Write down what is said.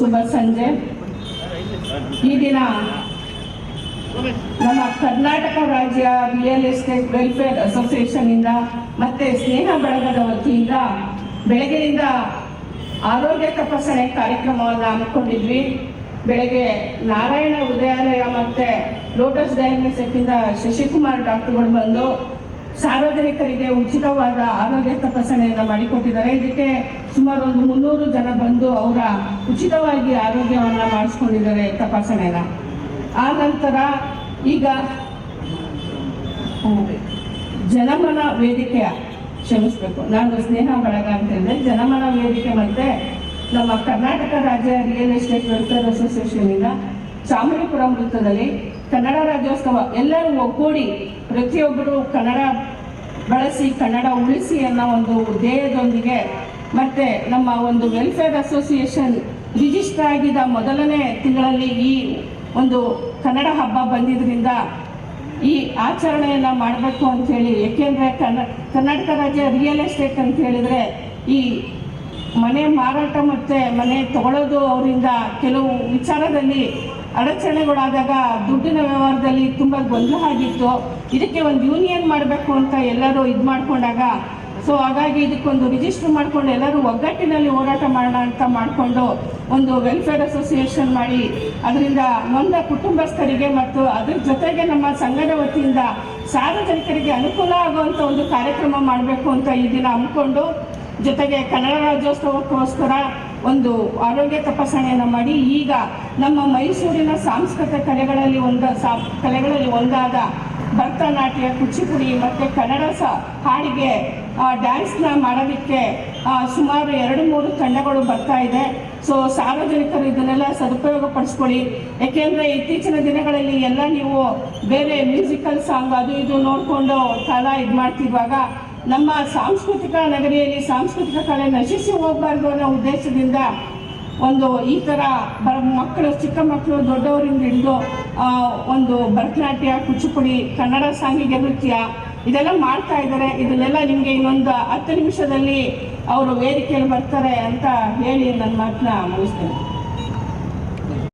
ಶುಭ ಸಂಜೆ. ಈ ದಿನ ನಮ್ಮ ಕರ್ನಾಟಕ ರಾಜ್ಯ ರಿಯಲ್ ಎಸ್ಟೇಟ್ ವೆಲ್ಫೇರ್ ಅಸೋಸಿಯೇಷನ್ ಇಂದ ಮತ್ತೆ ಸ್ನೇಹ ಬಳಗದ ವತಿಯಿಂದ ಬೆಳಗ್ಗೆಯಿಂದ ಆರೋಗ್ಯ ತಪಾಸಣೆ ಕಾರ್ಯಕ್ರಮವನ್ನು ಹಮ್ಮಿಕೊಂಡಿದ್ವಿ. ಬೆಳಗ್ಗೆ ನಾರಾಯಣ ಹೃದಯಾಲಯ ಮತ್ತೆ ಲೋಟಸ್ ಡಯಾಗ್ನೋಸ್ಟಿಕ್ ಇಂದ ಶಶಿಕುಮಾರ್ ಡಾಕ್ಟರ್ಗಳು ಬಂದು ಸಾರ್ವಜನಿಕರಿಗೆ ಉಚಿತವಾದ ಆರೋಗ್ಯ ತಪಾಸಣೆಯನ್ನು ಮಾಡಿಕೊಟ್ಟಿದ್ದಾರೆ. ಇದಕ್ಕೆ ಸುಮಾರು ಒಂದು 300 ಜನ ಬಂದು ಅವರ ಉಚಿತವಾಗಿ ಆರೋಗ್ಯವನ್ನು ಮಾಡಿಸ್ಕೊಂಡಿದ್ದಾರೆ ತಪಾಸಣೆನ. ಆ ನಂತರ ಈಗ ಜನಮನ ವೇದಿಕೆಯ ಕ್ಷಮಿಸಬೇಕು, ನಾನು ಸ್ನೇಹ ಬಳಗ ಅಂತ ಹೇಳಿದೆ. ಜನಮನ ವೇದಿಕೆ ಮತ್ತೆ ನಮ್ಮ ಕರ್ನಾಟಕ ರಾಜ್ಯ ರಿಯಲ್ ಎಸ್ಟೇಟ್ ವೆಲ್ಫೇರ್ ಅಸೋಸಿಯೇಷನ್ ಇಂದ ಚಾಮರಾಜಪುರ ವೃತ್ತದಲ್ಲಿ ಕನ್ನಡ ರಾಜ್ಯೋತ್ಸವ ಎಲ್ಲರೂ ಒಗ್ಗೂಡಿ ಪ್ರತಿಯೊಬ್ಬರು ಕನ್ನಡ ಬಳಸಿ ಕನ್ನಡ ಉಳಿಸಿ ಅನ್ನೋ ಒಂದು ಧ್ಯೇಯದೊಂದಿಗೆ ಮತ್ತೆ ನಮ್ಮ ಒಂದು ವೆಲ್ಫೇರ್ ಅಸೋಸಿಯೇಷನ್ ರಿಜಿಸ್ಟರ್ ಆಗಿದ್ದ ಮೊದಲನೇ ತಿಂಗಳಲ್ಲಿ ಈ ಒಂದು ಕನ್ನಡ ಹಬ್ಬ ಬಂದಿದ್ದರಿಂದ ಈ ಆಚರಣೆಯನ್ನು ಮಾಡಬೇಕು ಅಂಥೇಳಿ. ಏಕೆಂದರೆ ಕರ್ನಾಟಕ ರಾಜ್ಯ ರಿಯಲ್ ಎಸ್ಟೇಟ್ ಅಂತ ಹೇಳಿದರೆ ಈ ಮನೆ ಮಾರಾಟ ಮತ್ತು ಮನೆ ತಗೊಳ್ಳೋದು ಅವರಿಂದ ಕೆಲವು ವಿಚಾರದಲ್ಲಿ ಅಡಚಣೆಗಳಾದಾಗ ದುಡ್ಡಿನ ವ್ಯವಹಾರದಲ್ಲಿ ತುಂಬ ಗೊಂದಲ ಆಗಿತ್ತು. ಇದಕ್ಕೆ ಒಂದು ಯೂನಿಯನ್ ಮಾಡಬೇಕು ಅಂತ ಎಲ್ಲರೂ ಇದು ಮಾಡಿಕೊಂಡಾಗ ಹಾಗಾಗಿ ಇದಕ್ಕೊಂದು ರಿಜಿಸ್ಟರ್ ಮಾಡಿಕೊಂಡು ಎಲ್ಲರೂ ಒಗ್ಗಟ್ಟಿನಲ್ಲಿ ಹೋರಾಟ ಮಾಡೋಣ ಅಂತ ಮಾಡಿಕೊಂಡು ಒಂದು ವೆಲ್ಫೇರ್ ಅಸೋಸಿಯೇಷನ್ ಮಾಡಿ ಅದರಿಂದ ನೊಂದ ಕುಟುಂಬಸ್ಥರಿಗೆ ಮತ್ತು ಅದ್ರ ಜೊತೆಗೆ ನಮ್ಮ ಸಂಘದ ವತಿಯಿಂದ ಸಾರ್ವಜನಿಕರಿಗೆ ಅನುಕೂಲ ಆಗುವಂಥ ಒಂದು ಕಾರ್ಯಕ್ರಮ ಮಾಡಬೇಕು ಅಂತ ಈ ದಿನ ಹಮ್ಮಿಕೊಂಡು, ಜೊತೆಗೆ ಕನ್ನಡ ರಾಜ್ಯೋತ್ಸವಕ್ಕೋಸ್ಕರ ಒಂದು ಆರೋಗ್ಯ ತಪಾಸಣೆಯನ್ನು ಮಾಡಿ ಈಗ ನಮ್ಮ ಮೈಸೂರಿನ ಸಾಂಸ್ಕೃತಿಕ ಕಲೆಗಳಲ್ಲಿ ಒಂದಾದ ಭರತನಾಟ್ಯ, ಕುಚಿಪುಡಿ ಮತ್ತು ಕನ್ನಡ ಹಾಡಿಗೆ ಡ್ಯಾನ್ಸ್ನ ಮಾಡೋದಕ್ಕೆ ಸುಮಾರು 2-3 ತಂಡಗಳು ಬರ್ತಾ ಇದೆ. ಸಾರ್ವಜನಿಕರು ಇದನ್ನೆಲ್ಲ ಸದುಪಯೋಗ ಪಡಿಸ್ಕೊಳ್ಳಿ. ಯಾಕೆಂದರೆ ಇತ್ತೀಚಿನ ದಿನಗಳಲ್ಲಿ ಎಲ್ಲ ನೀವು ಬೇರೆ ಮ್ಯೂಸಿಕಲ್ ಸಾಂಗ್ ಅದು ಇದು ನೋಡಿಕೊಂಡು ಕಾಲ ಇದು ಮಾಡ್ತಿರುವಾಗ ನಮ್ಮ ಸಾಂಸ್ಕೃತಿಕ ನಗರಿಯಲ್ಲಿ ಸಾಂಸ್ಕೃತಿಕ ಕಲೆ ನಶಿಸಿ ಹೋಗಬಾರ್ದು ಅನ್ನೋ ಉದ್ದೇಶದಿಂದ ಒಂದು ಈ ಥರ ಮಕ್ಕಳು, ಚಿಕ್ಕ ಮಕ್ಕಳು ದೊಡ್ಡವರಿಂದ ಹಿಡಿದು ಒಂದು ಭರತನಾಟ್ಯ, ಕುಚಿಪುಡಿ, ಕನ್ನಡ ಸಾಂಗಿಗೆ ನೃತ್ಯ ಇದೆಲ್ಲ ಮಾಡ್ತಾ ಇದ್ದಾರೆ. ಇದನ್ನೆಲ್ಲ ನಿಮಗೆ ಇನ್ನೊಂದು 10 ನಿಮಿಷದಲ್ಲಿ ಅವರು ವೇದಿಕೆಯಲ್ಲಿ ಬರ್ತಾರೆ ಅಂತ ಹೇಳಿ ನನ್ನ ಮಾತನ್ನ ಮುಗಿಸ್ತೇನೆ.